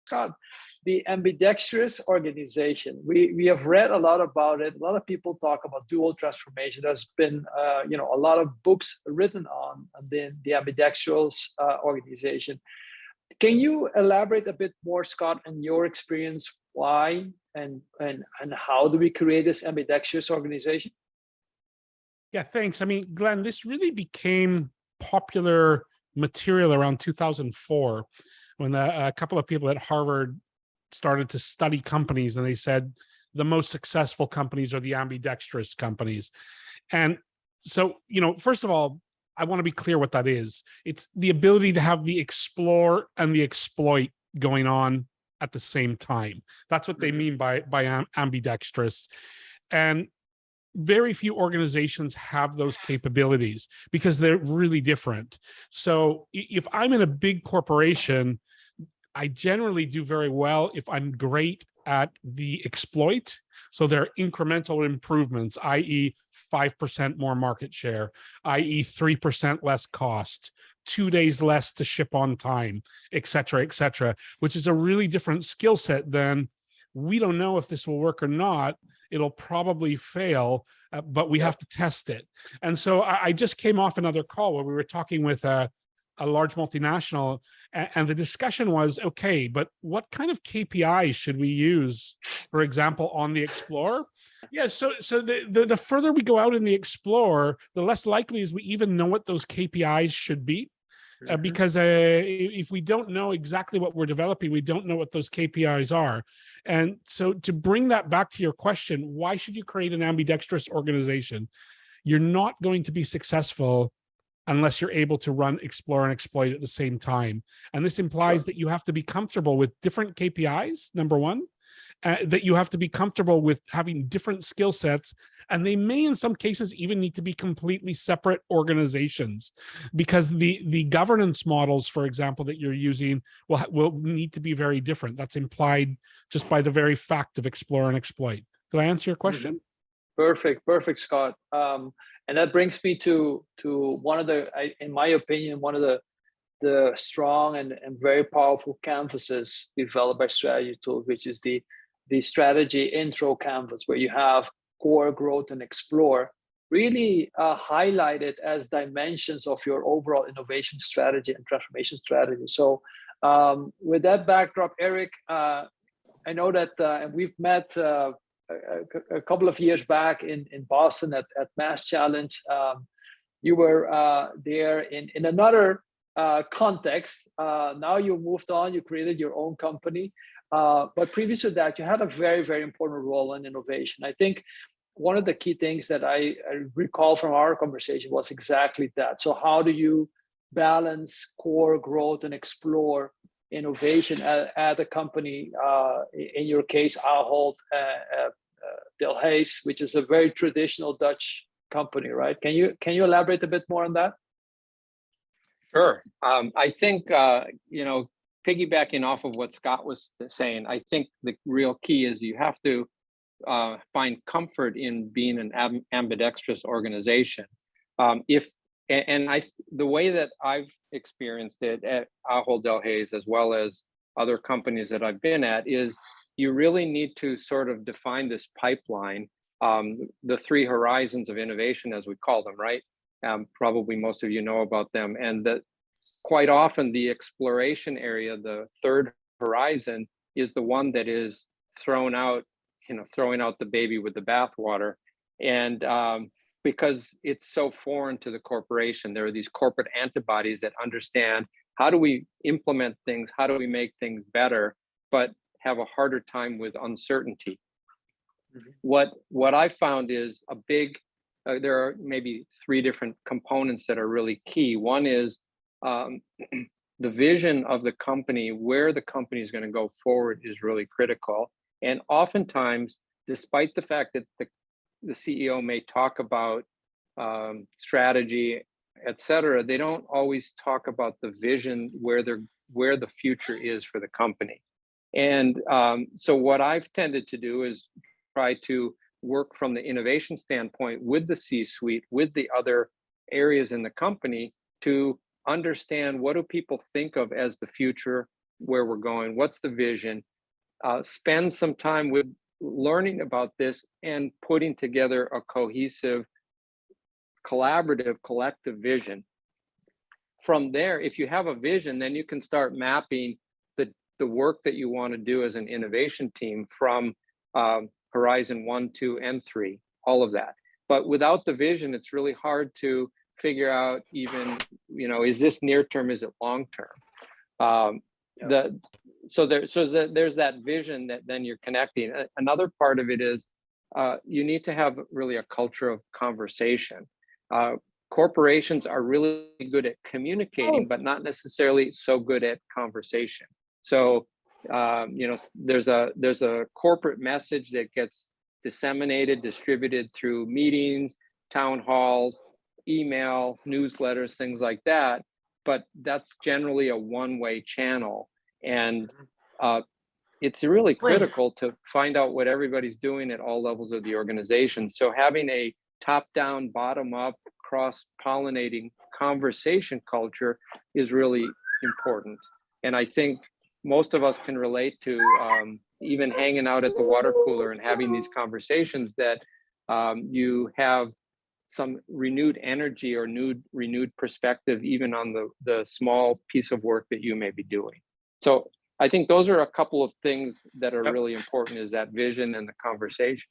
Scott, the ambidextrous organization. We have read a lot about it. A lot of people talk about dual transformation. There's been a lot of books written on the ambidextrous organization. Can you elaborate a bit more, Scott, on your experience? Why and how do we create this ambidextrous organization? Yeah, thanks. I mean, Glenn, this really became popular material around 2004 when a couple of people at Harvard started to study companies, and they said the most successful companies are the ambidextrous companies. And so, first of all, I want to be clear what that is. It's the ability to have the explore and the exploit going on at the same time. That's what they mean by ambidextrous. And very few organizations have those capabilities because they're really different. So if I'm in a big corporation, I generally do very well if I'm great at the exploit. So there are incremental improvements, i.e. 5% more market share, i.e. 3% less cost, 2 days less to ship on time, et cetera, which is a really different skill set than we don't know if this will work or not. It'll probably fail, but we have to test it. And so I just came off another call where we were talking with a large multinational, and the discussion was, okay, but what kind of KPIs should we use, for example, on the Explorer? Yeah, so the further we go out in the Explorer, the less likely is we even know what those KPIs should be. Because if we don't know exactly what we're developing, we don't know what those KPIs are. And so to bring that back to your question, why should you create an ambidextrous organization? You're not going to be successful unless you're able to run, explore, and exploit at the same time. And this implies that you have to be comfortable with different KPIs, number one, that you have to be comfortable with having different skill sets, and they may in some cases even need to be completely separate organizations, because the governance models, for example, that you're using will need to be very different. That's implied just by the very fact of explore and exploit. Did I answer your question? Perfect, Scott. And that brings me to one of in my opinion, one of the strong and very powerful canvases developed by Strategy Tools, which is the strategy intro canvas, where you have core, growth, and explore really highlighted as dimensions of your overall innovation strategy and transformation strategy. So with that backdrop, Eric, I know that we've met a couple of years back in Boston at Mass Challenge. You were there in another context. Now you moved on, you created your own company. But previous to that, you had a very, very important role in innovation. I think one of the key things that I recall from our conversation was exactly that. So how do you balance core, growth, and explore innovation at a company, in your case, Ahold Delhaize, which is a very traditional Dutch company, right? Can you elaborate a bit more on that? Sure. I think, piggybacking off of what Scott was saying, I think the real key is you have to find comfort in being an ambidextrous organization. The way that I've experienced it at Ahold Delhaize, as well as other companies that I've been at, is you really need to sort of define this pipeline, the three horizons of innovation, as we call them, right? Probably most of you know about them. And that quite often the exploration area, the third horizon, is the one that is throwing out the baby with the bathwater. And because it's so foreign to the corporation, there are these corporate antibodies that understand how do we implement things, how do we make things better, but have a harder time with uncertainty. Mm-hmm. What I found is there are maybe three different components that are really key. One is the vision of the company, where the company is going to go forward, is really critical. And oftentimes, despite the fact that the CEO may talk about strategy, et cetera, they don't always talk about the vision, where the future is for the company. And so what I've tended to do is try to work from the innovation standpoint with the C-suite, with the other areas in the company, to understand what do people think of as the future, where we're going? What's the vision? Spend some time with learning about this and putting together a cohesive, collaborative, collective vision. From there, if you have a vision, then you can start mapping the work that you want to do as an innovation team from Horizon 1, 2, and 3, all of that. But without the vision, it's really hard to figure out even, is this near term, is it long term? So there's that vision that then you're connecting. Another part of it is you need to have really a culture of conversation. Corporations are really good at communicating, but not necessarily so good at conversation. So there's a corporate message that gets disseminated, distributed through meetings, town halls, email, newsletters, things like that. But that's generally a one-way channel. And it's really critical to find out what everybody's doing at all levels of the organization. So having a top-down, bottom-up, cross-pollinating conversation culture is really important. And I think most of us can relate to even hanging out at the water cooler and having these conversations that you have some renewed energy or renewed perspective, even on the small piece of work that you may be doing. So I think those are a couple of things that are really important, is that vision and the conversation.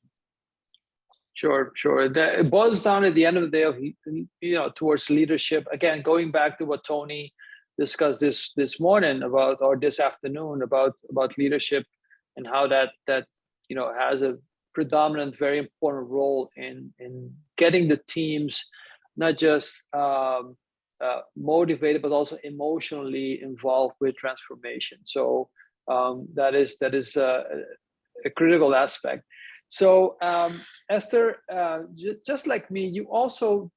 Sure. It boils down at the end of the day, towards leadership. Again, going back to what Tony discussed this morning or this afternoon about leadership and how that has a predominant, very important role in getting the teams not just motivated, but also emotionally involved with transformation. So that is a critical aspect. So Esther, just like me, you also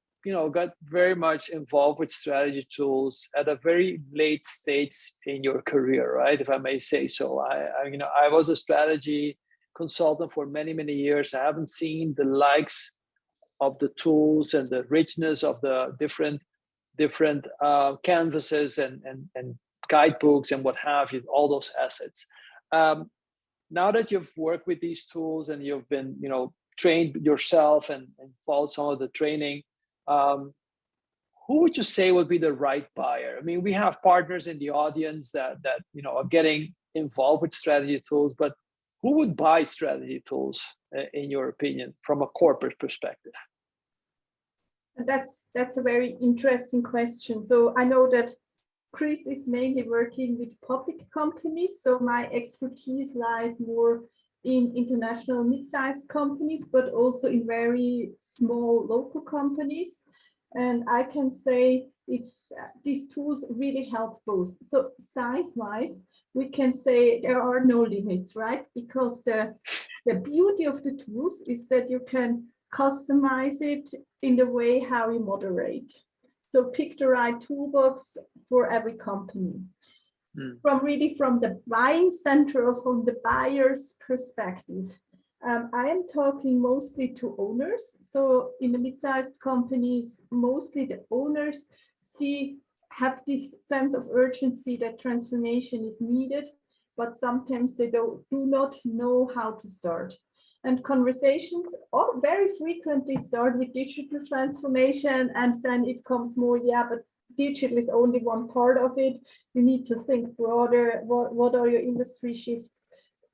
got very much involved with strategy tools at a very late stage in your career, right? If I may say so. I was a strategy consultant for many years. I haven't seen the likes of the tools and the richness of the different canvases and guidebooks and what have you, all those assets. Now that you've worked with these tools and you've been, trained yourself and followed some of the training, who would you say would be the right buyer? I mean, we have partners in the audience that are getting involved with strategy tools, but who would buy strategy tools, in your opinion, from a corporate perspective? That's a very interesting question. So I know that Chris is mainly working with public companies, so my expertise lies more in international mid-sized companies, but also in very small local companies. And I can say these tools really help both. So size-wise, we can say there are no limits, right? Because the beauty of the tools is that you can customize it in the way how you moderate. So pick the right toolbox for every company. From the buying center or from the buyer's perspective, I am talking mostly to owners. So in the mid-sized companies, mostly the owners have this sense of urgency that transformation is needed, but sometimes they do not know how to start. And conversations very frequently start with digital transformation, and then it comes more, but digital is only one part of it. You need to think broader. What are your industry shifts?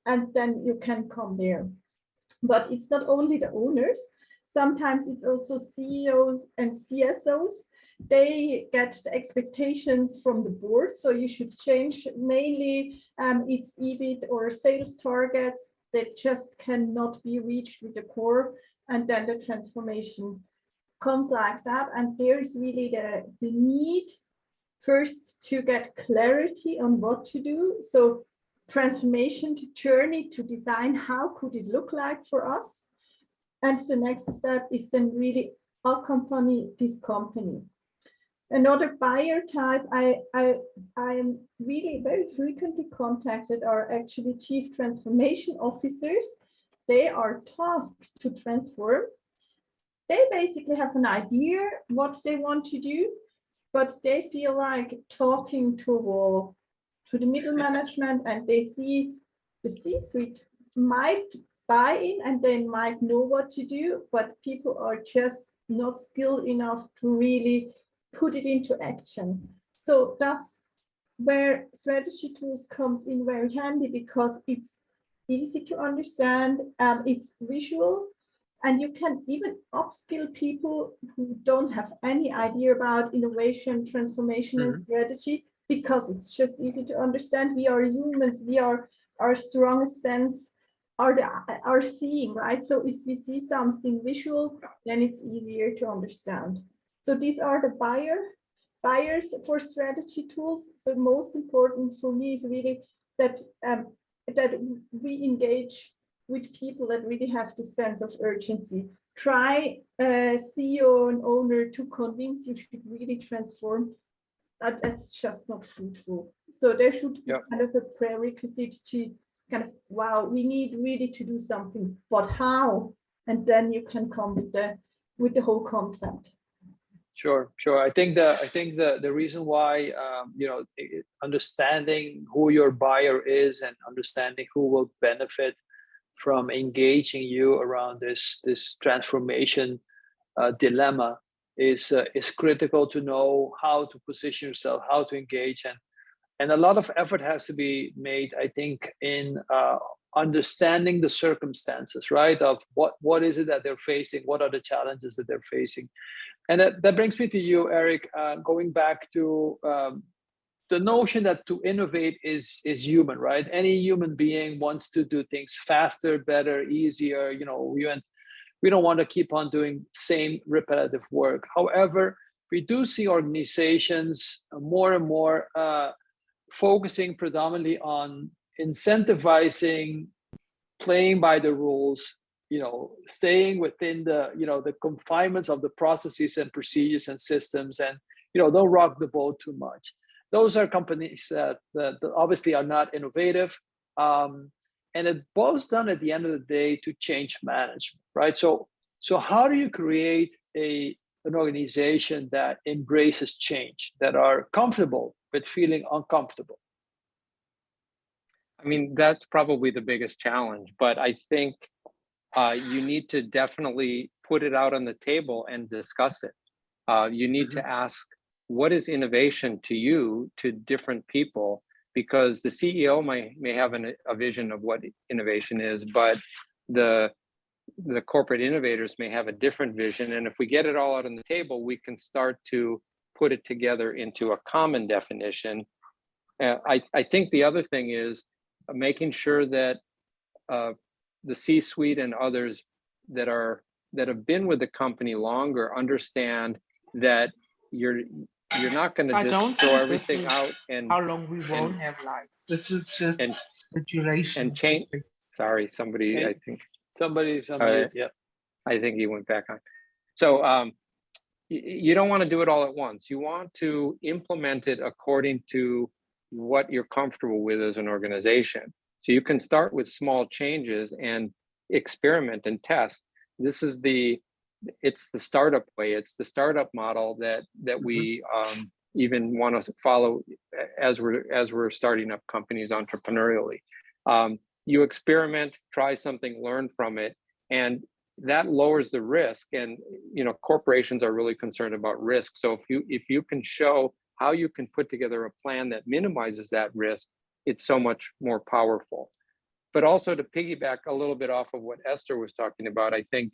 And then you can come there. But it's not only the owners. Sometimes it's also CEOs and CSOs. They get the expectations from the board. So you should change mainly its EBIT or sales targets that just cannot be reached with the core. And then the transformation comes like that. And there's really the need first to get clarity on what to do. So transformation to journey to design, how could it look like for us? And the next step is then really accompany this company. Another buyer type I am really very frequently contacted are actually chief transformation officers. They are tasked to transform. They basically have an idea what they want to do, but they feel like talking to a wall. to the middle management, and they see the C-suite might buy in and they might know what to do, but people are just not skilled enough to really put it into action. So that's where strategy tools comes in very handy, because it's easy to understand, it's visual, and you can even upskill people who don't have any idea about innovation, transformation, and strategy, because it's just easy to understand. We are humans, our strongest sense are seeing, right? So if we see something visual, then it's easier to understand. So these are the buyers for strategy tools. So most important for me is really that that we engage with people that really have the sense of urgency. Try CEO and owner to convince you to really transform. That's just not fruitful. So there should be kind of a prerequisite to kind of, wow, we need really to do something, but how? And then you can come with the whole concept. Sure. I think the reason why understanding who your buyer is and understanding who will benefit from engaging you around this transformation dilemma is critical to know how to position yourself, how to engage, and a lot of effort has to be made, I think, in understanding the circumstances, right? Of what is it that they're facing, what are the challenges that they're facing. And that brings me to you, Eric, going back to the notion that to innovate is human, right? Any human being wants to do things faster, better, easier. We don't want to keep on doing same repetitive work. However, we do see organizations more and more focusing predominantly on incentivizing, playing by the rules, staying within the confinements of the processes and procedures and systems, and don't rock the boat too much. Those are companies that obviously are not innovative, and it boils down at the end of the day to change management, right? So how do you create an organization that embraces change, that are comfortable with feeling uncomfortable? I mean, that's probably the biggest challenge, but I think you need to definitely put it out on the table and discuss it. You need to ask, what is innovation to you, to different people? Because the CEO may have a vision of what innovation is, but the corporate innovators may have a different vision. And if we get it all out on the table, we can start to put it together into a common definition. I think the other thing is making sure that the C-suite and others that have been with the company longer understand that you're not going to just throw everything out and how long we won't have lives. This is just the duration and change. Sorry, somebody. I think somebody's yeah. I think he went back on. So you don't want to do it all at once. You want to implement it according to what you're comfortable with as an organization. So you can start with small changes and experiment and test. It's the startup way. It's the startup model that we even want to follow as we're starting up companies entrepreneurially. You experiment, try something, learn from it, and that lowers the risk. And corporations are really concerned about risk. So if you can show how you can put together a plan that minimizes that risk, it's so much more powerful. But also, to piggyback a little bit off of what Esther was talking about, I think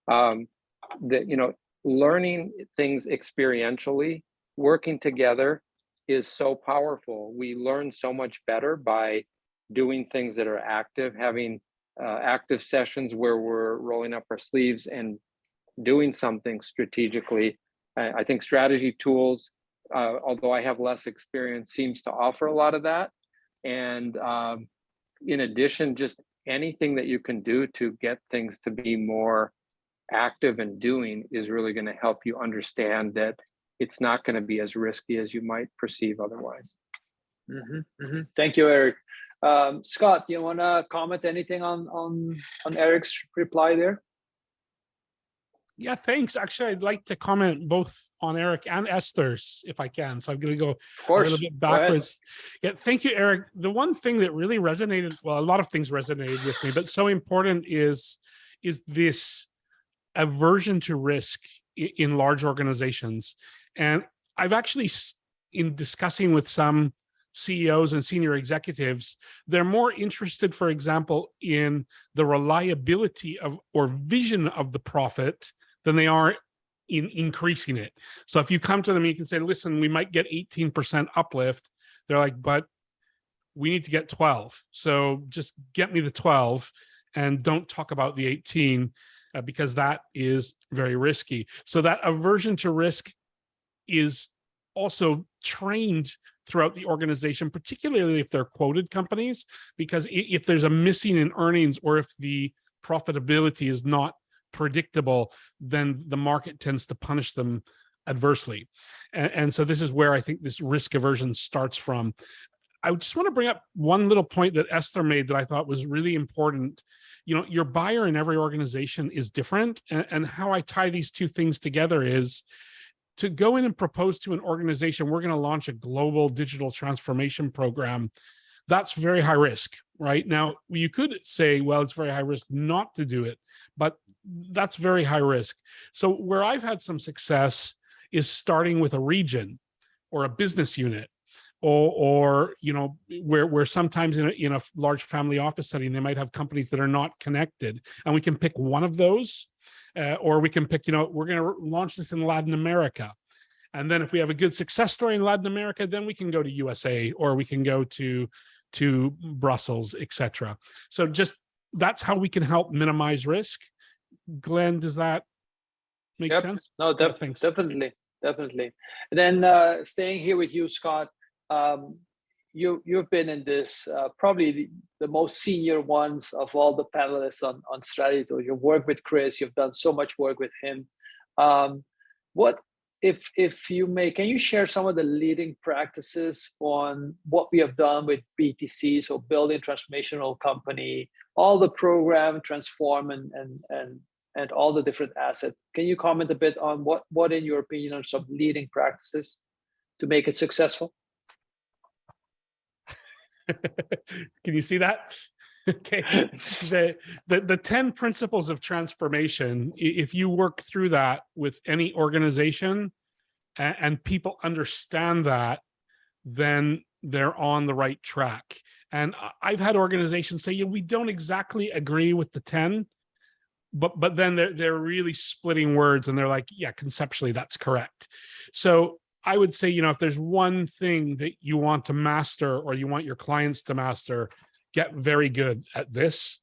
that learning things experientially, working together, is so powerful. We learn so much better by doing things that are active, having active sessions where we're rolling up our sleeves and doing something strategically. I think strategy tools, although I have less experience, seems to offer a lot of that. And in addition, just anything that you can do to get things to be more active and doing is really going to help you understand that it's not going to be as risky as you might perceive otherwise. Thank you, Eric. Scott, you want to comment anything on Eric's reply there? Yeah, thanks. Actually, I'd like to comment both on Eric and Esther's if I can. So I'm going to go Of a course. little bit Go ahead. backwards. Yeah, thank you, Eric. The one thing that really resonated, well, a lot of things resonated with me, but so important is this aversion to risk in large organizations. And I've actually, in discussing with some CEOs and senior executives, they're more interested, for example, in the reliability of or vision of the profit than they are in increasing it. So if you come to them, you can say, listen, we might get 18% uplift. They're like, but we need to get 12. So just get me the 12 and don't talk about the 18 because that is very risky. So that aversion to risk is also trained throughout the organization, particularly if they're quoted companies, because if there's a missing in earnings or if the profitability is not predictable, then the market tends to punish them adversely. And so this is where I think this risk aversion starts from. I just want to bring up one little point that Esther made that I thought was really important. You know, your buyer in every organization is different. And how I tie these two things together is to go in and propose to an organization, we're going to launch a global digital transformation program. That's very high risk, right? Now, you could say, well, it's very high risk not to do it, but that's very high risk. So where I've had some success is starting with a region or a business unit, or you know, where sometimes in a large family office setting, they might have companies that are not connected, and we can pick one of those, or we can pick, you know, we're going to launch this in Latin America. And then if we have a good success story in Latin America, then we can go to USA, or we can go to Brussels, etc. So just that's how we can help minimize risk. Glenn, does that make sense? No, definitely. And then staying here with you, Scott, you've been in this probably the most senior ones of all the panelists on strategy. So you work with Chris, you've done so much work with him. What if you may, can you share some of the leading practices on what we have done with BTC, so building transformational company, all the program transform and all the different assets? Can you comment a bit on what in your opinion are some leading practices to make it successful? Can you see that? Okay. The 10 principles of transformation, if you work through that with any organization and people understand that, then they're on the right track. And I've had organizations say, yeah, we don't exactly agree with the 10, but then they're really splitting words and they're like, yeah, conceptually that's correct. So I would say, you know, if there's one thing that you want to master or you want your clients to master, get very good at this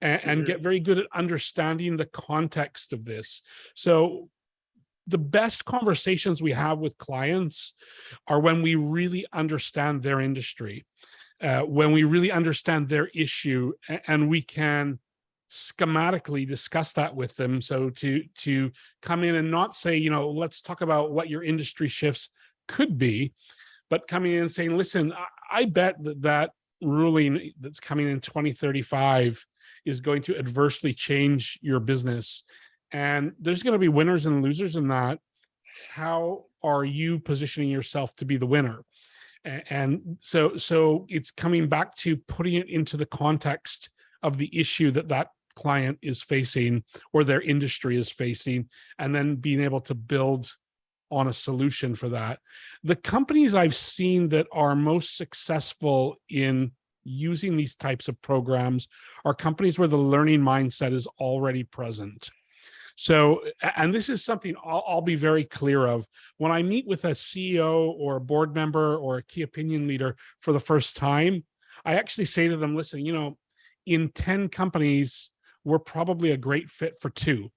and get very good at understanding the context of this. So the best conversations we have with clients are when we really understand their industry, when we really understand their issue, and we can schematically discuss that with them. So to come in and not say, you know, let's talk about what your industry shifts could be, but coming in and saying, listen, I bet that ruling that's coming in 2035 is going to adversely change your business. And there's going to be winners and losers in that. How are you positioning yourself to be the winner? And so it's coming back to putting it into the context of the issue that client is facing or their industry is facing, and then being able to build on a solution for that. The companies I've seen that are most successful in using these types of programs are companies where the learning mindset is already present. So, and this is something I'll be very clear of. When I meet with a CEO or a board member or a key opinion leader for the first time, I actually say to them, listen, you know, in 10 companies, we're probably a great fit for 2.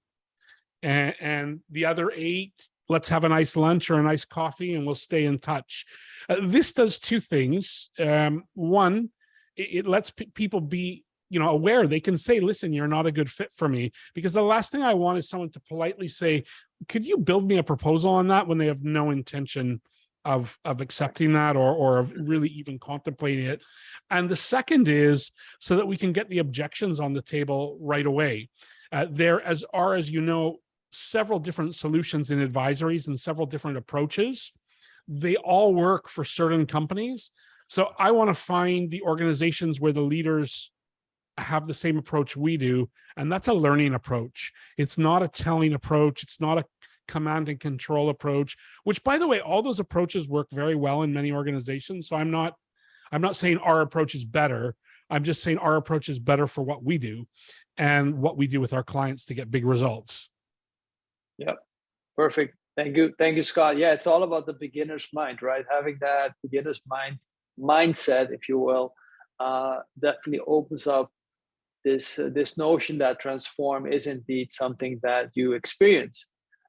And the other 8, let's have a nice lunch or a nice coffee and we'll stay in touch. This does 2 things. One, it lets people be, you know, aware. They can say, listen, you're not a good fit for me, because the last thing I want is someone to politely say, could you build me a proposal on that, when they have no intention of accepting that or of really even contemplating it. And the second is so that we can get the objections on the table right away. There as you know, several different solutions and advisories and several different approaches. They all work for certain companies. So I want to find the organizations where the leaders have the same approach we do. And that's a learning approach. It's not a telling approach. It's not a command and control approach, which, by the way, all those approaches work very well in many organizations. So I'm not saying our approach is better. I'm just saying our approach is better for what we do and what we do with our clients to get big results. Yep. Perfect. Thank you, Scott. Yeah, it's all about the beginner's mind, right? Having that beginner's mindset, if you will, definitely opens up this notion that transform is indeed something that you experience.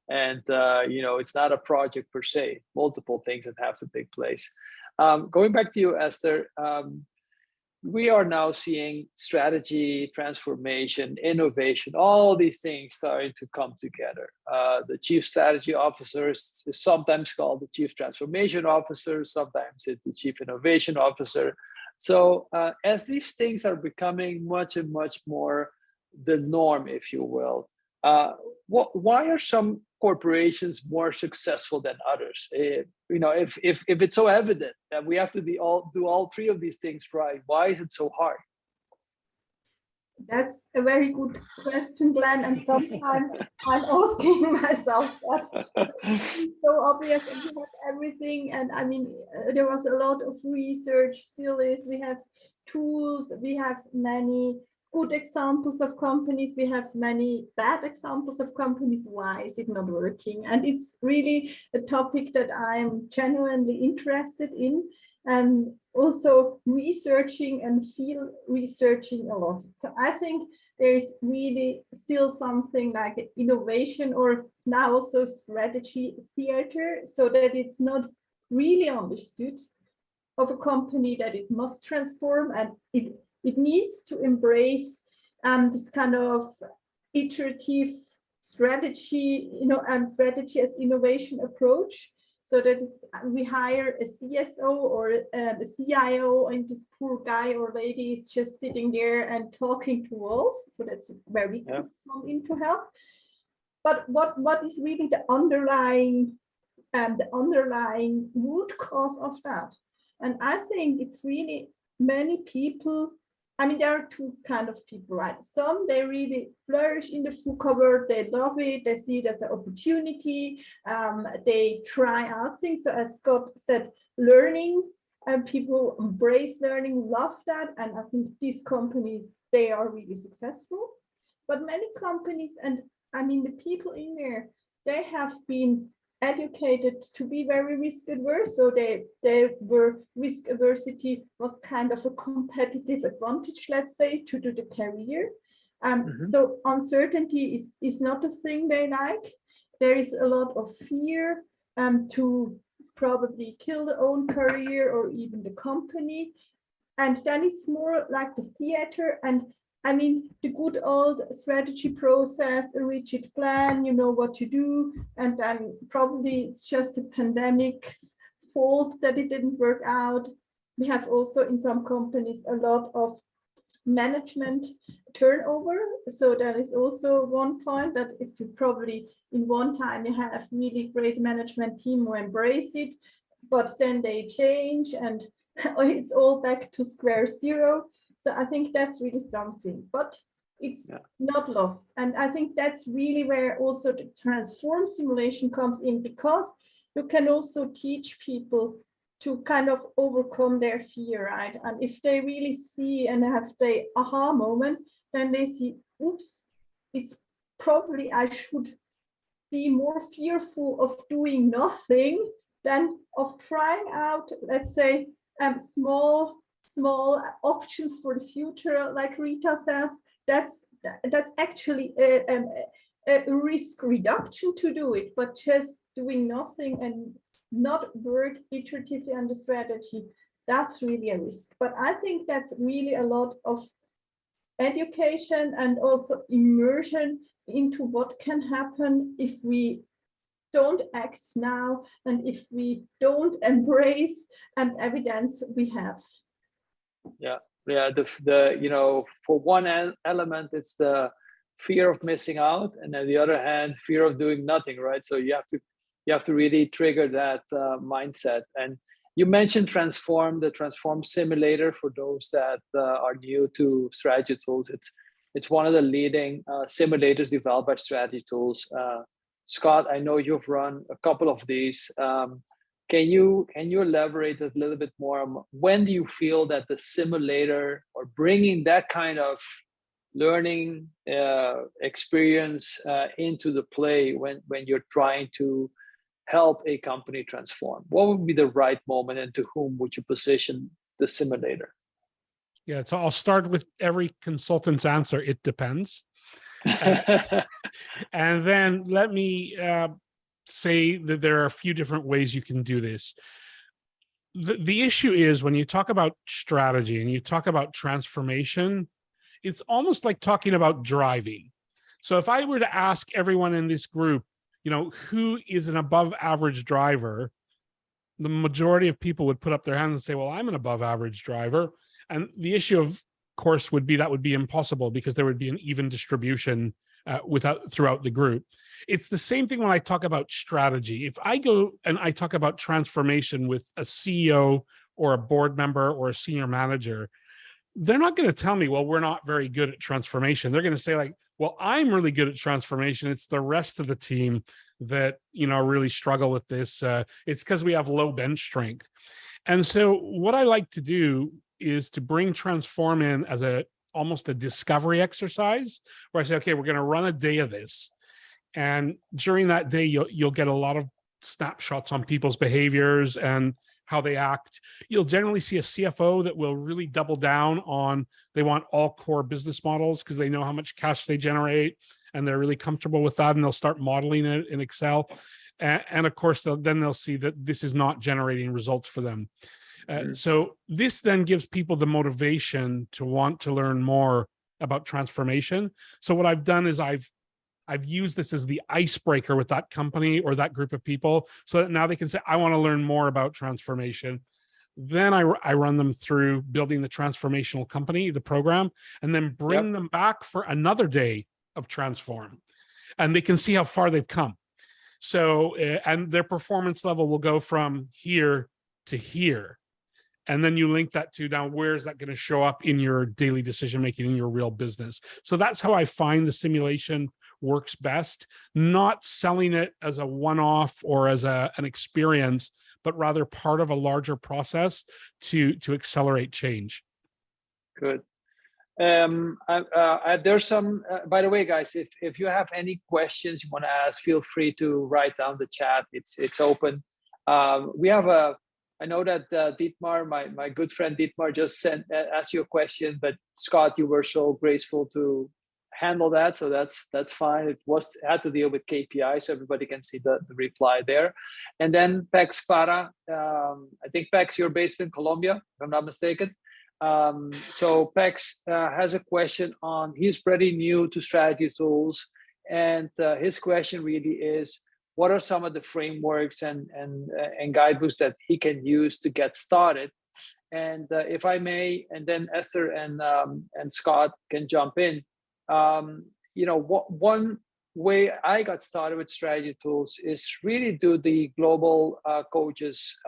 And, it's not a project per se, multiple things that have to take place. Going back to you, Esther, we are now seeing strategy, transformation, innovation, all these things starting to come together. The chief strategy officer is sometimes called the chief transformation officer, sometimes it's the chief innovation officer. So as these things are becoming much and much more the norm, if you will, why are some corporations more successful than others? If it's so evident that we have to do all three of these things right, why is it so hard? That's a very good question, Glenn, and sometimes I'm asking myself that. It's so obvious, and we have everything, and I mean, there was a lot of research, still is, we have tools, we have many good examples of companies, we have many bad examples of companies. Why is it not working? And it's really a topic that I'm genuinely interested in, and also researching and feel researching a lot. So I think there's really still something like innovation, or now also strategy theater, so that it's not really understood of a company that it must transform, and it needs to embrace this kind of iterative strategy, strategy as innovation approach. So that is, we hire a CSO or a CIO, and this poor guy or lady is just sitting there and talking to walls. So that's where we can come in to help. But what is really the underlying root cause of that? And I think it's really many people. I mean, there are two kind of people, right? Some, they really flourish in the VUCA world, they love it, they see it as an opportunity, they try out things. So as Scott said, learning, and people embrace learning, love that. And I think these companies, they are really successful. But many companies, and I mean, the people in there, they have been educated to be very risk adverse, so they were risk adversity was kind of a competitive advantage, let's say, to do the career. So uncertainty is not a thing they like. There is a lot of fear to probably kill their own career or even the company, and then it's more like the theater. And I mean, the good old strategy process, a rigid plan, you know what to do, and then probably it's just a pandemic's fault that it didn't work out. We have also in some companies a lot of management turnover. So that is also one point, that if you probably in one time you have really great management team who embrace it, but then they change and it's all back to square zero. So I think that's really something, but it's not lost. And I think that's really where also the transform simulation comes in, because you can also teach people to kind of overcome their fear, right? And if they really see and have the aha moment, then they see, oops, it's probably I should be more fearful of doing nothing than of trying out, let's say, small options for the future, like Rita says. That's actually a risk reduction to do it, but just doing nothing and not work iteratively on the strategy, that's really a risk. But I think that's really a lot of education and also immersion into what can happen if we don't act now and if we don't embrace and evidence we have. The for one element, it's the fear of missing out, and on the other hand, fear of doing nothing, right? So you have to really trigger that mindset. And you mentioned the Transform simulator for those that are new to strategy tools. It's one of the leading simulators developed by strategy tools. Scott, I know you've run a couple of these. Can you elaborate a little bit more? When do you feel that the simulator, or bringing that kind of learning experience into the play when you're trying to help a company transform? What would be the right moment, and to whom would you position the simulator? Yeah, so I'll start with every consultant's answer. It depends. And then let me say that there are a few different ways you can do this. The issue is, when you talk about strategy and you talk about transformation, it's almost like talking about driving. So if I were to ask everyone in this group, who is an above average driver, the majority of people would put up their hands and say, well, I'm an above average driver. And the issue, of course, would be that would be impossible, because there would be an even distribution throughout the group. It's the same thing when I talk about strategy. If I go and I talk about transformation with a CEO or a board member or a senior manager, they're not going to tell me, well, we're not very good at transformation. They're going to say, like, well, I'm really good at transformation. It's the rest of the team that, really struggle with this. It's because we have low bench strength. And so what I like to do is to bring transform in as almost a discovery exercise, where I say, okay, we're going to run a day of this. And during that day, you'll get a lot of snapshots on people's behaviors and how they act. You'll generally see a CFO that will really double down on, they want all core business models because they know how much cash they generate and they're really comfortable with that, and they'll start modeling it in Excel. And of course, they'll see that this is not generating results for them. So this then gives people the motivation to want to learn more about transformation. So what I've done is I've used this as the icebreaker with that company or that group of people, so that now they can say, I want to learn more about transformation. Then I run them through building the transformational company, the program, and then bring them back for another day of transform. And they can see how far they've come. So, and their performance level will go from here to here. And then you link that to, now where is that going to show up in your daily decision-making in your real business? So that's how I find the simulation works best, not selling it as a one-off or as an experience, but rather part of a larger process to accelerate change. Good. There's some, by the way, guys, if you have any questions you want to ask, feel free to write down the chat. It's open. We have I know that Dietmar, my good friend Dietmar, just asked you a question, but Scott, you were so graceful to handle that, so that's fine. It had to deal with KPI, so everybody can see the reply there. And then Pex Clara, I think Pex, you're based in Colombia, if I'm not mistaken. So Pex has a question on, he's pretty new to strategy tools, and his question really is, what are some of the frameworks and guidebooks that he can use to get started? And if I may, and then Esther and Scott can jump in. One way I got started with strategy tools is really do the global coaches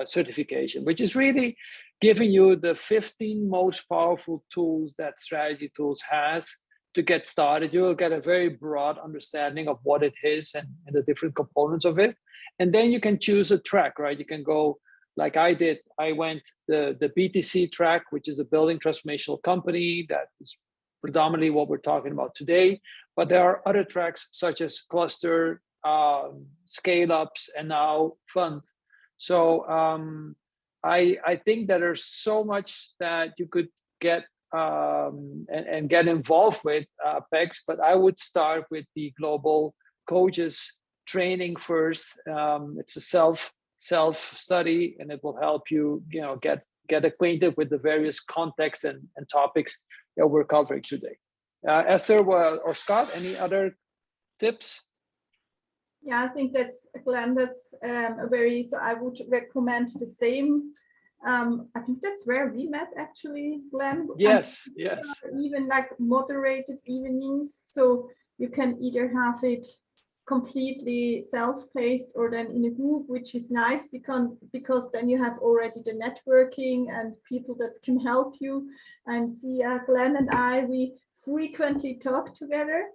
certification, which is really giving you the 15 most powerful tools that strategy tools has to get started. You will get a very broad understanding of what it is and the different components of it. And then you can choose a track, right? You can go like I did. I went the BTC track, which is a building transformational company. That is predominantly what we're talking about today. But there are other tracks such as cluster, scale-ups, and now fund. So I think that there's so much that you could get and get involved with, PEX, but I would start with the global coaches training first. It's a self-study, and it will help you, get acquainted with the various contexts and topics that we're covering today. Esther or Scott, any other tips? Yeah, I think that's, Glenn, that's so I would recommend the same. I think that's where we met actually, Glenn. Yes, And yes. even like moderated evenings, so you can either have it completely self-paced or then in a group, which is nice because then you have already the networking and people that can help you. And see, Glenn and I, we frequently talk together.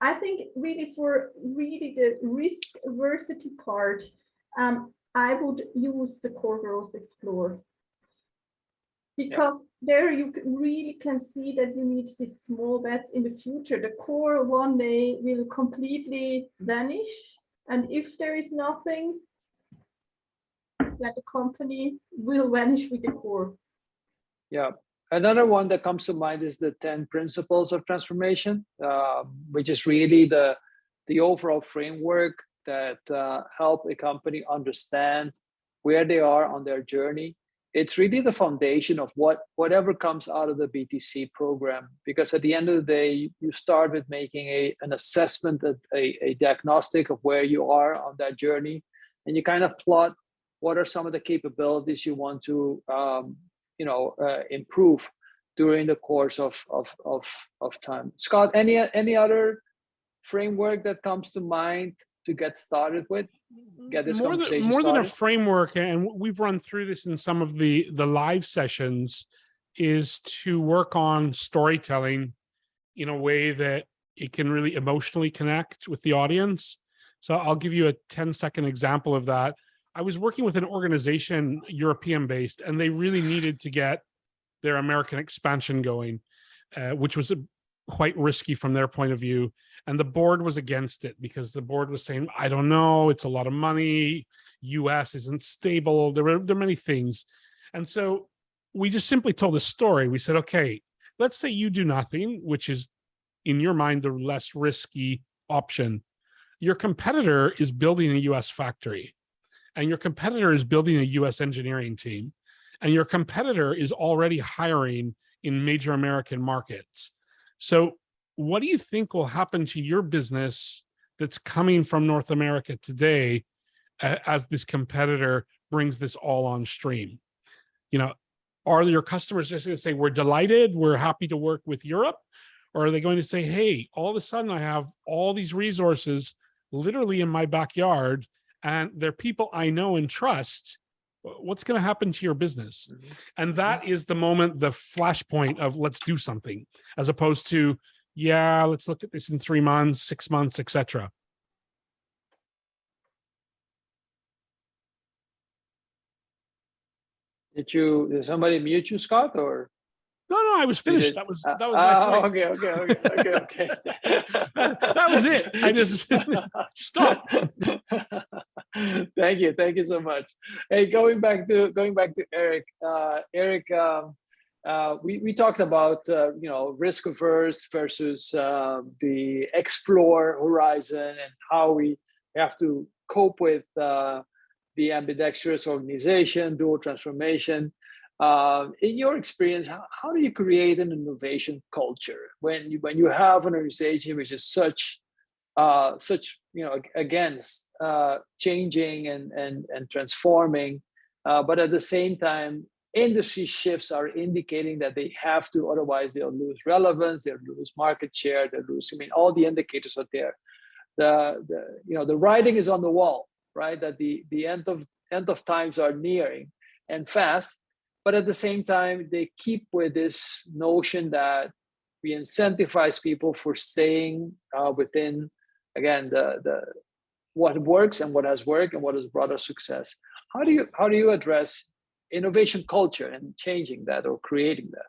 I think really for really the risk aversity part, I would use the Core Growth Explorer, because there you really can see that you need these small bets in the future. The core one day will completely vanish. And if there is nothing, then the company will vanish with the core. Yeah. Another one that comes to mind is the 10 principles of transformation, which is really the overall framework that help a company understand where they are on their journey. It's really the foundation of whatever comes out of the BTC program, because at the end of the day, you start with making an assessment, a diagnostic of where you are on that journey, and you kind of plot what are some of the capabilities you want to improve during the course of time. Scott, any other framework that comes to mind to get started with? Get this conversation more started? than a framework, and we've run through this in some of the live sessions, is to work on storytelling in a way that it can really emotionally connect with the audience. So I'll give you a 10-second example of that. I was working with an organization, European based, and they really needed to get their American expansion going, which was quite risky from their point of view. And the board was against it because the board was saying, I don't know, it's a lot of money. US isn't stable. There are many things. And so we just simply told a story. We said, okay, let's say you do nothing, which is in your mind, the less risky option. Your competitor is building a US factory, and your competitor is building a US engineering team, and your competitor is already hiring in major American markets. So what do you think will happen to your business that's coming from North America today as this competitor brings this all on stream? Are your customers just going to say, we're delighted, we're happy to work with Europe? Or are they going to say, hey, all of a sudden I have all these resources literally in my backyard, and they're people I know and trust. What's going to happen to your business? Mm-hmm. And that is the moment, the flashpoint of let's do something, as opposed to, yeah, let's look at this in 3 months, 6 months, etc. Did somebody mute you, Scott, or? No, I was finished. That was my point. Okay. that was it. I just stopped. Thank you so much. Hey, going back to Eric. Eric, we talked about risk averse versus the explore horizon, and how we have to cope with the ambidextrous organization, dual transformation. In your experience, how do you create an innovation culture when you have an organization which is such against changing and transforming, but at the same time, industry shifts are indicating that they have to, otherwise they'll lose relevance, they'll lose market share, they'll lose. All the indicators are there. The writing is on the wall, right? That the end of times are nearing and fast. But at the same time, they keep with this notion that we incentivize people for staying within, again, the what works and what has worked and what has brought us success. How do you address innovation culture and changing that or creating that?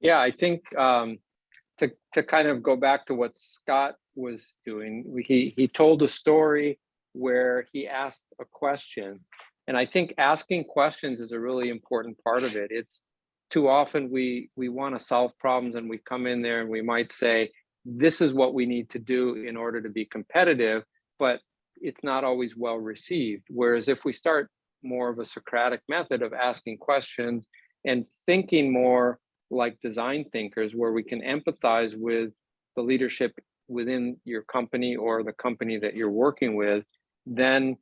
Yeah, I think to kind of go back to what Scott was doing, he told a story where he asked a question. And I think asking questions is a really important part of it. It's too often we want to solve problems, and we come in there and we might say, this is what we need to do in order to be competitive, but it's not always well received. Whereas if we start more of a Socratic method of asking questions and thinking more like design thinkers, where we can empathize with the leadership within your company or the company that you're working with, then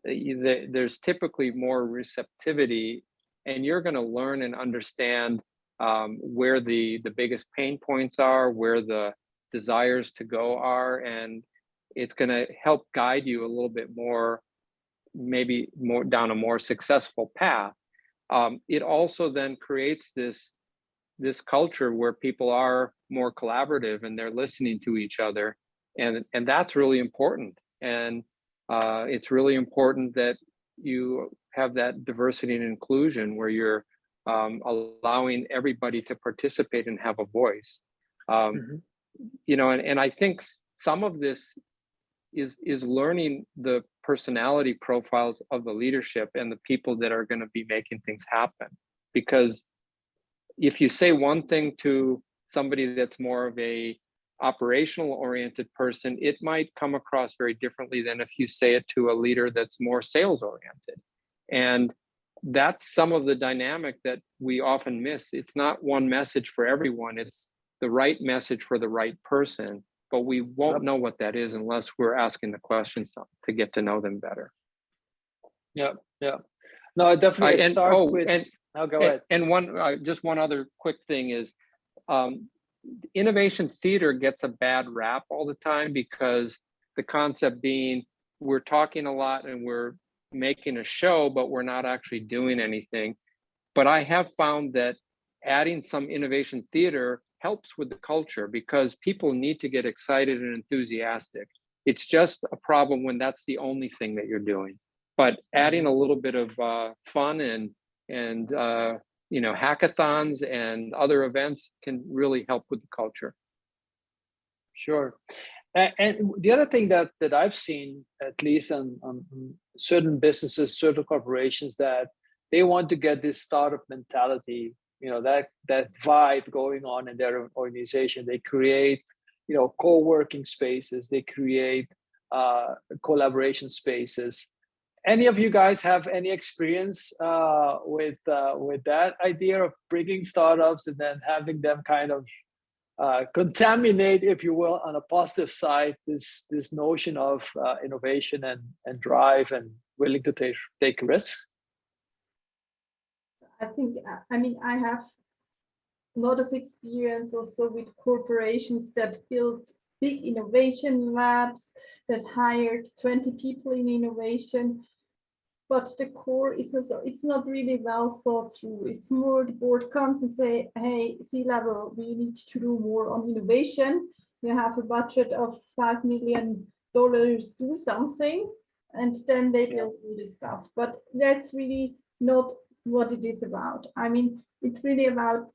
there's typically more receptivity, and you're going to learn and understand where the biggest pain points are, where the desires to go are, and it's going to help guide you a little bit more, maybe more down a more successful path. It also then creates this culture where people are more collaborative and they're listening to each other, and that's really important. And it's really important that you have that diversity and inclusion where you're allowing everybody to participate and have a voice. You know, and I think some of this is learning the personality profiles of the leadership and the people that are going to be making things happen. Because if you say one thing to somebody that's more of a operational oriented person, it might come across very differently than if you say it to a leader that's more sales oriented. And that's some of the dynamic that we often miss. It's not one message for everyone. It's the right message for the right person, but we won't know what that is unless we're asking the questions to get to know them better. Yeah. No, definitely. Go ahead. And just one other quick thing is, innovation theater gets a bad rap all the time, because the concept being we're talking a lot and we're making a show, but we're not actually doing anything. But I have found that adding some innovation theater helps with the culture, because people need to get excited and enthusiastic. It's just a problem when that's the only thing that you're doing. But adding a little bit of fun and you know, hackathons and other events can really help with the culture. Sure. And the other thing that I've seen, at least on certain businesses, certain corporations, that they want to get this startup mentality, you know, that vibe going on in their organization. They create, you know, co-working spaces. They create collaboration spaces. Any of you guys have any experience with that idea of bringing startups and then having them kind of contaminate, if you will, on a positive side, this notion of innovation and drive and willing to take risks? I think, I mean, I have a lot of experience also with corporations that built big innovation labs, that hired 20 people in innovation, but the core is also, it's not really well thought through. It's more the board comes and say, hey, C-level, we need to do more on innovation. We have a budget of $5 million, do something, and then they build all this stuff. But that's really not what it is about. I mean, it's really about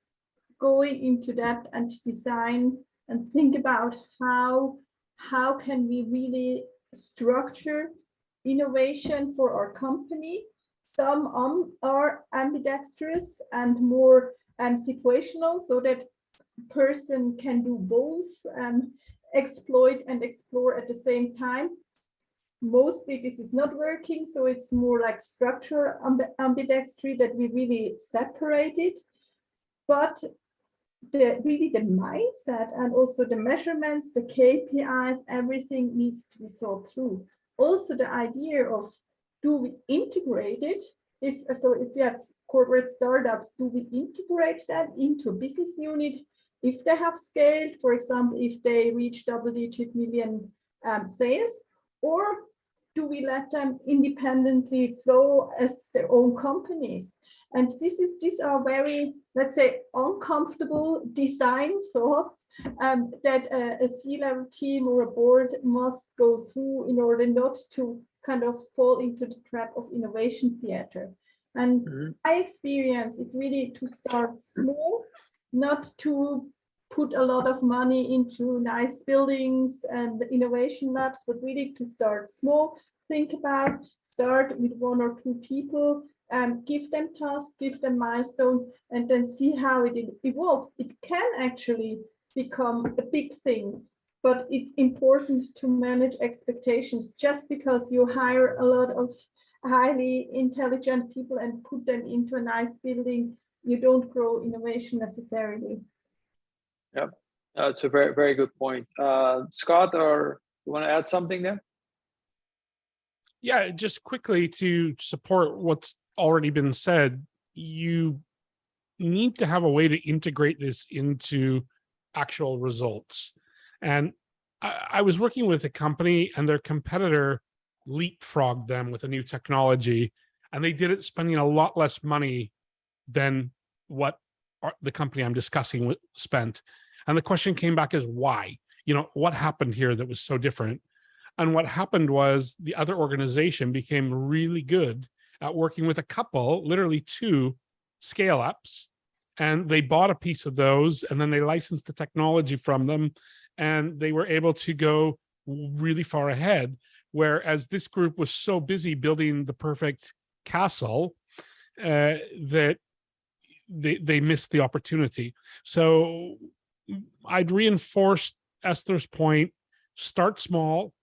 going into that and design and think about how can we really structure innovation for our company. Some are ambidextrous and more situational, so that person can do both, exploit and explore at the same time. Mostly this is not working, so it's more like structure ambidextry that we really separated. But really the mindset and also the measurements, the KPIs, everything needs to be thought through. Also the idea of, do we integrate it? If you have corporate startups, do we integrate that into a business unit? If they have scaled, for example, if they reach double-digit million sales, or do we let them independently flow as their own companies? And these are very, let's say, uncomfortable design thoughts that a C-level team or a board must go through in order not to kind of fall into the trap of innovation theater. And my experience is really to start small, not to put a lot of money into nice buildings and innovation labs, but really to start small, start with 1 or 2 people, give them tasks, give them milestones, and then see how it evolves. It can actually become a big thing, but it's important to manage expectations. Just because you hire a lot of highly intelligent people and put them into a nice building, you don't grow innovation necessarily. Yep, that's a very, very good point. Scott, or you want to add something there? Yeah, just quickly to support what's already been said, you need to have a way to integrate this into actual results. And I was working with a company and their competitor leapfrogged them with a new technology, and they did it spending a lot less money than what the company I'm discussing spent. And the question came back as why? You know, what happened here that was so different? And what happened was the other organization became really good at working with a couple, literally two scale ups, and they bought a piece of those and then they licensed the technology from them, and they were able to go really far ahead. Whereas this group was so busy building the perfect castle that they missed the opportunity. So I'd reinforce Esther's point: start small,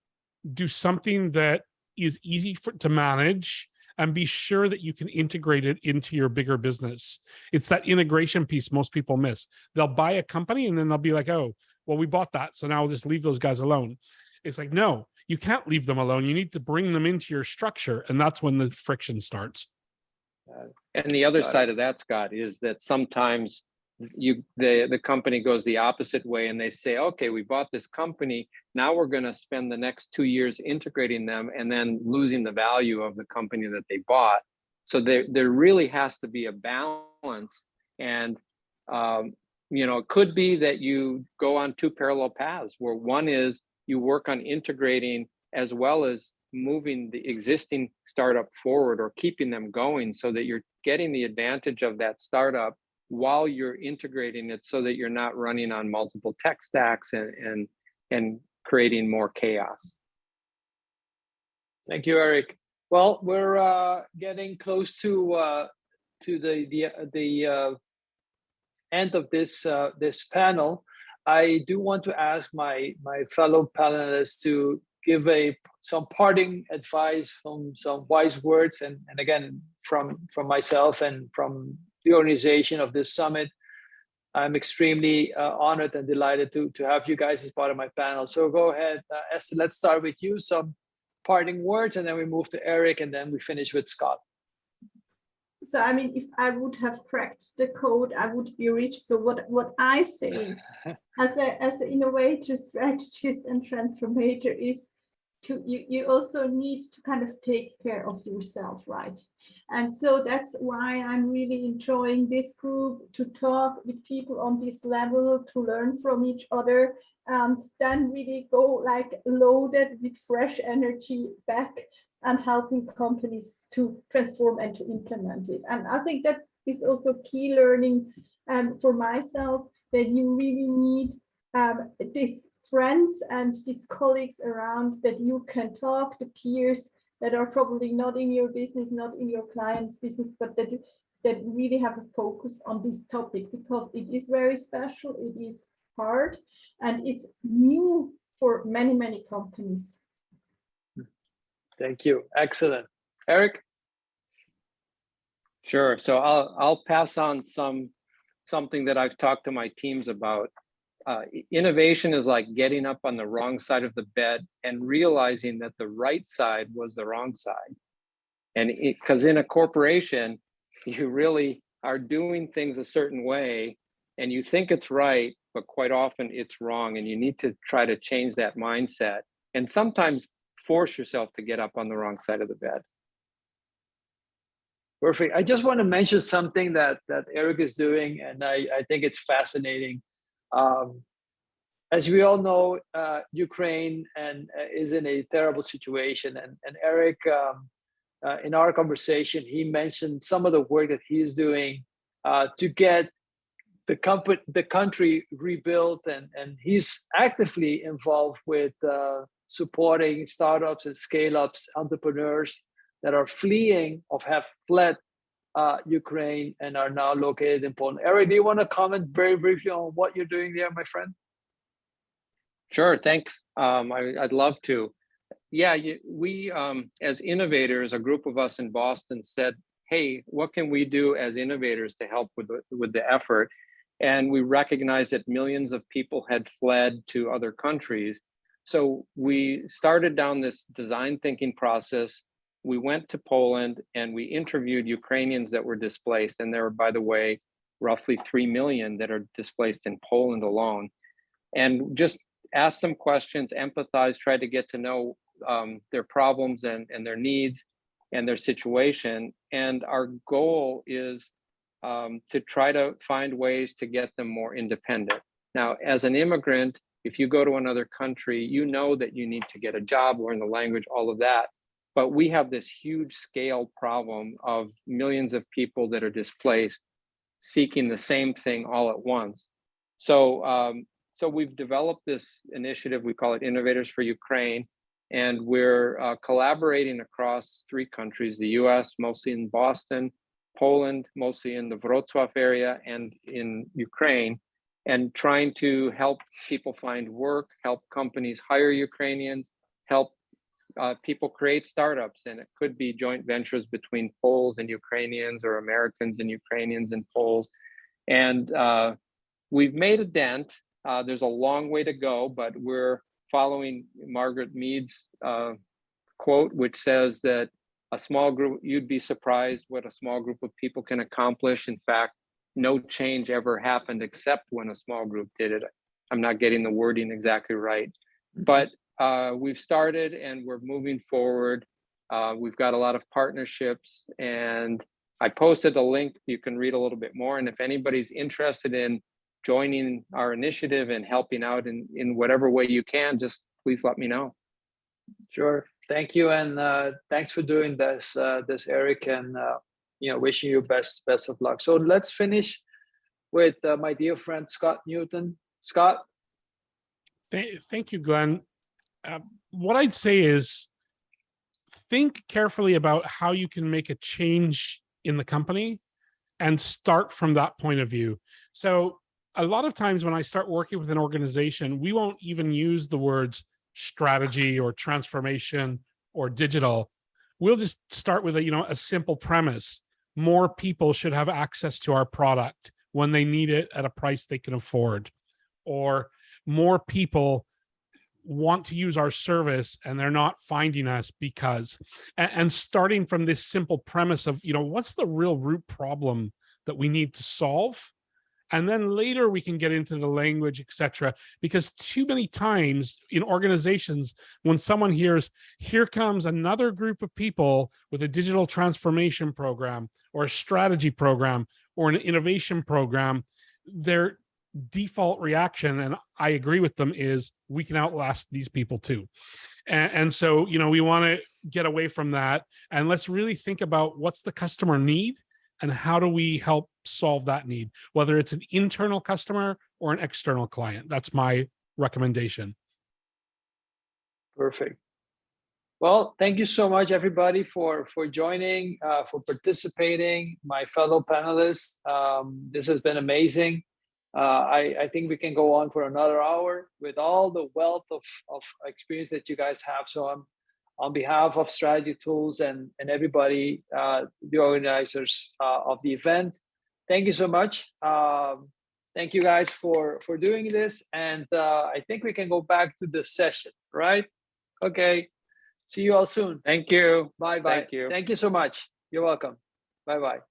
do something that is easy to manage, and be sure that you can integrate it into your bigger business. It's that integration piece most people miss. They'll buy a company and then they'll be like, oh, well, we bought that, so now we'll just leave those guys alone. It's like, no, you can't leave them alone. You need to bring them into your structure, and that's when the friction starts. And the other side of that, Scott, is that sometimes the company goes the opposite way and they say, okay, we bought this company, now we're going to spend the next 2 years integrating them and then losing the value of the company that they bought. So there really has to be a balance. And you know, it could be that you go on two parallel paths, where one is you work on integrating as well as moving the existing startup forward or keeping them going, so that you're getting the advantage of that startup while you're integrating it, so that you're not running on multiple tech stacks and creating more chaos. Thank you, Eric. Well, we're getting close to the end of this panel. I do want to ask my fellow panelists to give some parting advice, some wise words, and again from myself and from the organization of this summit. I'm extremely honored and delighted to have you guys as part of my panel. So go ahead, Esther, let's start with you. Some parting words, and then we move to Eric, and then we finish with Scott. So, I mean, if I would have cracked the code, I would be rich. So what I say as an innovator, strategist, and transformator is you also need to kind of take care of yourself, right? And so that's why I'm really enjoying this group, to talk with people on this level, to learn from each other, and then really go like loaded with fresh energy back and helping companies to transform and to implement it. And I think that is also key learning for myself, that you really need these friends and these colleagues around that you can talk to, peers that are probably not in your business, not in your client's business, but that really have a focus on this topic, because it is very special, it is hard, and it's new for many, many companies. Thank you. Excellent. Eric? Sure. So I'll pass on something that I've talked to my teams about. Innovation is like getting up on the wrong side of the bed and realizing that the right side was the wrong side. And because in a corporation, you really are doing things a certain way and you think it's right, but quite often it's wrong. And you need to try to change that mindset, and sometimes force yourself to get up on the wrong side of the bed. Perfect. I just want to mention something that Eric is doing, and I think it's fascinating. As we all know, Ukraine is in a terrible situation, and Eric, in our conversation, he mentioned some of the work that he's doing to get the country rebuilt, and he's actively involved with supporting startups and scale-ups, entrepreneurs that are fleeing or have fled Ukraine and are now located in Poland. Eric, do you want to comment very briefly on what you're doing there, my friend? Sure, thanks. I'd love to. Yeah, we as innovators, a group of us in Boston said, hey, what can we do as innovators to help with the effort? And we recognized that millions of people had fled to other countries. So we started down this design thinking process we went to Poland and we interviewed Ukrainians that were displaced. And there were, by the way, roughly 3 million that are displaced in Poland alone. And just asked them questions, empathized, tried to get to know their problems and their needs and their situation. And our goal is to try to find ways to get them more independent. Now, as an immigrant, if you go to another country, you know that you need to get a job, learn the language, all of that. But we have this huge scale problem of millions of people that are displaced seeking the same thing all at once. So, so we've developed this initiative, we call it Innovators for Ukraine, and we're collaborating across 3 countries, the US, mostly in Boston, Poland, mostly in the Wrocław area, and in Ukraine, and trying to help people find work, help companies hire Ukrainians, help people create startups. And it could be joint ventures between Poles and Ukrainians, or Americans and Ukrainians and Poles. And we've made a dent. There's a long way to go, but we're following Margaret Mead's quote, which says that a small group, you'd be surprised what a small group of people can accomplish. In fact, no change ever happened except when a small group did it. I'm not getting the wording exactly right, but we've started and we're moving forward. We've got a lot of partnerships, and I posted a link. You can read a little bit more. And if anybody's interested in joining our initiative and helping out in whatever way you can, just please let me know. Sure. Thank you. And thanks for doing this, Eric, and wishing you best of luck. So let's finish with my dear friend, Scott Newton. Scott. Thank you, Glenn. What I'd say is think carefully about how you can make a change in the company and start from that point of view. So a lot of times when I start working with an organization, we won't even use the words strategy or transformation or digital. We'll just start with a simple premise. More people should have access to our product when they need it at a price they can afford, or more people want to use our service and they're not finding us because, and starting from this simple premise of, what's the real root problem that we need to solve? And then later we can get into the language, etc. Because too many times in organizations, when someone hears, here comes another group of people with a digital transformation program or a strategy program or an innovation program, their default reaction, and I agree with them, is we can outlast these people too. And so, we want to get away from that. And let's really think about what's the customer need and how do we help solve that need, whether it's an internal customer or an external client. That's my recommendation. Perfect. Well, thank you so much, everybody, for joining, for participating, my fellow panelists. This has been amazing. I think we can go on for another hour with all the wealth of experience that you guys have. So on behalf of Strategy Tools and everybody, the organizers of the event, thank you so much. Thank you guys for doing this. And I think we can go back to the session, right? Okay. See you all soon. Thank you. Bye-bye. Thank you. Thank you so much. You're welcome. Bye-bye.